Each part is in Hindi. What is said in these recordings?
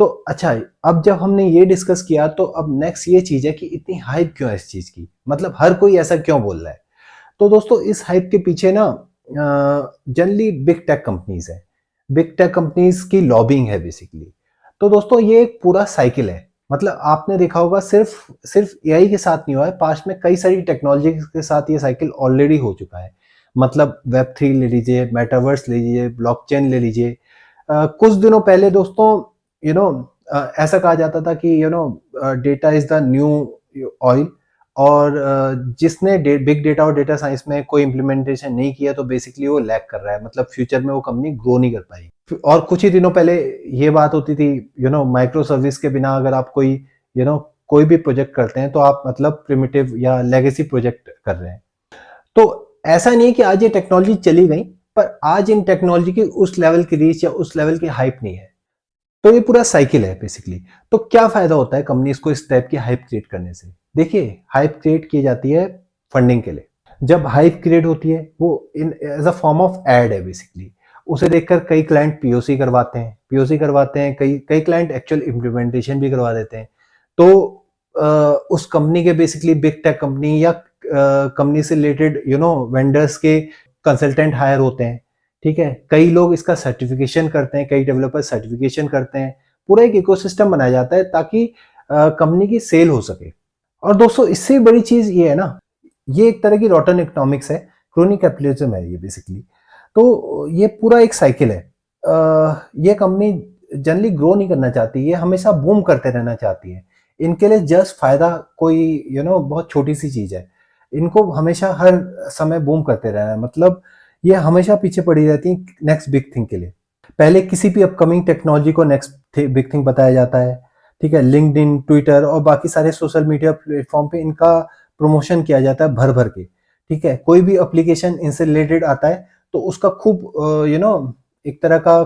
तो अच्छा, अब जब हमने ये डिस्कस किया तो अब नेक्स्ट ये चीज़ है कि इतनी हाइप क्यों है इस चीज़ की? मतलब हर कोई ऐसा क्यों बोल रहा है? तो दोस्तों इस हाइप के पीछे ना जनरली बिग टेक कंपनीज़ हैं। बिग टेक कंपनीज़ की लॉबिंग है बेसिकली। तो दोस्तों ये एक पूरा साइकिल है। मतलब आपने देखा होगा सिर्फ़ सिर्फ़ एआई के साथ नहीं हुआ है, पास्ट में कई सारी टेक्नोलॉजी के साथ ये साइकिल ऑलरेडी हो चुका है। मतलब वेब 3 ले लीजिए, मेटावर्स ले लीजिए, ब्लॉकचेन ले लीजिए। कुछ दिनों पहले दोस्तों यू नो ऐसा कहा जाता था कि data is the new oil. और जिसने बिग डेटा और डेटा साइंस में कोई इम्प्लीमेंटेशन नहीं किया तो बेसिकली वो लैग कर रहा है, मतलब फ्यूचर में वो कंपनी ग्रो नहीं कर पाएगी। और कुछ ही दिनों पहले ये बात होती थी, माइक्रो सर्विस के बिना अगर आप कोई यू नो कोई भी प्रोजेक्ट करते हैं तो आप मतलब प्रिमिटिव या लेगेसी प्रोजेक्ट कर रहे हैं। तो ऐसा नहीं है कि आज ये टेक्नोलॉजी चली गई, पर आज इन टेक्नोलॉजी की उस लेवल की रीच या उस लेवल की हाइप नहीं है। तो ये पूरा साइकिल है बेसिकली। तो क्या फायदा होता है कंपनीज को इस टाइप की हाइप क्रिएट करने से? देखिए, हाइप क्रिएट की जाती है फंडिंग के लिए। जब हाइप क्रिएट होती है वो in as a form of ad है बेसिकली। उसे देखकर कई क्लाइंट पीओसी करवाते हैं, कई कई क्लाइंट एक्चुअल इम्प्लीमेंटेशन भी करवा देते हैं। तो उस कंपनी के बेसिकली बिग टेक कंपनी या कंपनी से रिलेटेड वेंडर्स के कंसल्टेंट हायर होते हैं। ठीक है, कई लोग इसका सर्टिफिकेशन करते हैं, कई डेवलपर सर्टिफिकेशन करते हैं। पूरा एक इकोसिस्टम बनाया जाता है ताकि कंपनी की सेल हो सके। और दोस्तों इससे बड़ी चीज ये है ना, ये एक तरह की रॉटन इकोनॉमिक्स है, क्रोनी कैपिटलिज्म है ये बेसिकली। तो ये पूरा एक साइकिल है। ये कंपनी जनरली ग्रो नहीं करना चाहती, ये हमेशा बूम करते रहना चाहती है। इनके लिए जस्ट फायदा कोई बहुत छोटी सी चीज है। इनको हमेशा हर समय बूम करते रहना है, मतलब ये हमेशा पीछे पड़ी रहती है नेक्स्ट बिग थिंग के लिए। पहले किसी भी अपकमिंग टेक्नोलॉजी को नेक्स्ट बिग थिंग बताया जाता है। ठीक है, लिंक्डइन, ट्विटर और बाकी सारे सोशल मीडिया प्लेटफॉर्म पे इनका प्रमोशन किया जाता है भर भर के। ठीक है, कोई भी एप्लीकेशन इनसे रिलेटेड आता है तो उसका खूब एक तरह का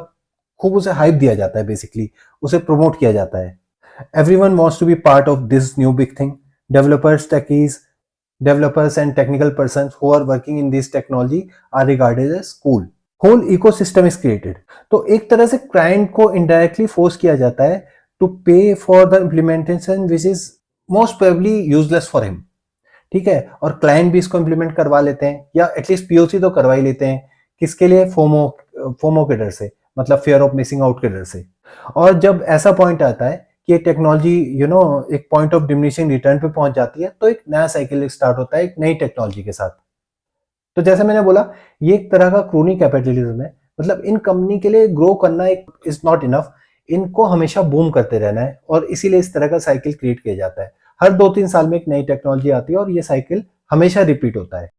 खूब उसे हाइप दिया जाता है बेसिकली, उसे प्रमोट किया जाता है। Everyone wants to be part of this new big thing. Developers techies Developers and technical persons who are working in this technology are regarded as cool. Whole ecosystem is created. तो एक तरह से क्लाइंट को इनडायरेक्टली फोर्स किया जाता है टू पे for the implementation which is most probably useless for him. ठीक है, और क्लाइंट भी इसको इम्प्लीमेंट करवा लेते हैं या एटलीस्ट पीओसी तो करवा ही लेते हैं। किसके लिए? फोमो फोमो के डर से, मतलब फियर ऑफ मिसिंग आउट के डर से। और जब ऐसा पॉइंट आता है कि ये टेक्नोलॉजी एक पॉइंट ऑफ डिमिनिशिंग रिटर्न पे पहुंच जाती है तो एक नया साइकिल स्टार्ट होता है एक नई टेक्नोलॉजी के साथ। तो जैसे मैंने बोला, ये एक तरह का क्रोनी कैपिटलिज्म है। मतलब इन कंपनी के लिए ग्रो करना एक इज नॉट इनफ, इनको हमेशा बूम करते रहना है और इसीलिए इस तरह का साइकिल क्रिएट किया जाता है। हर 2-3 साल में एक नई टेक्नोलॉजी आती है और ये साइकिल हमेशा रिपीट होता है।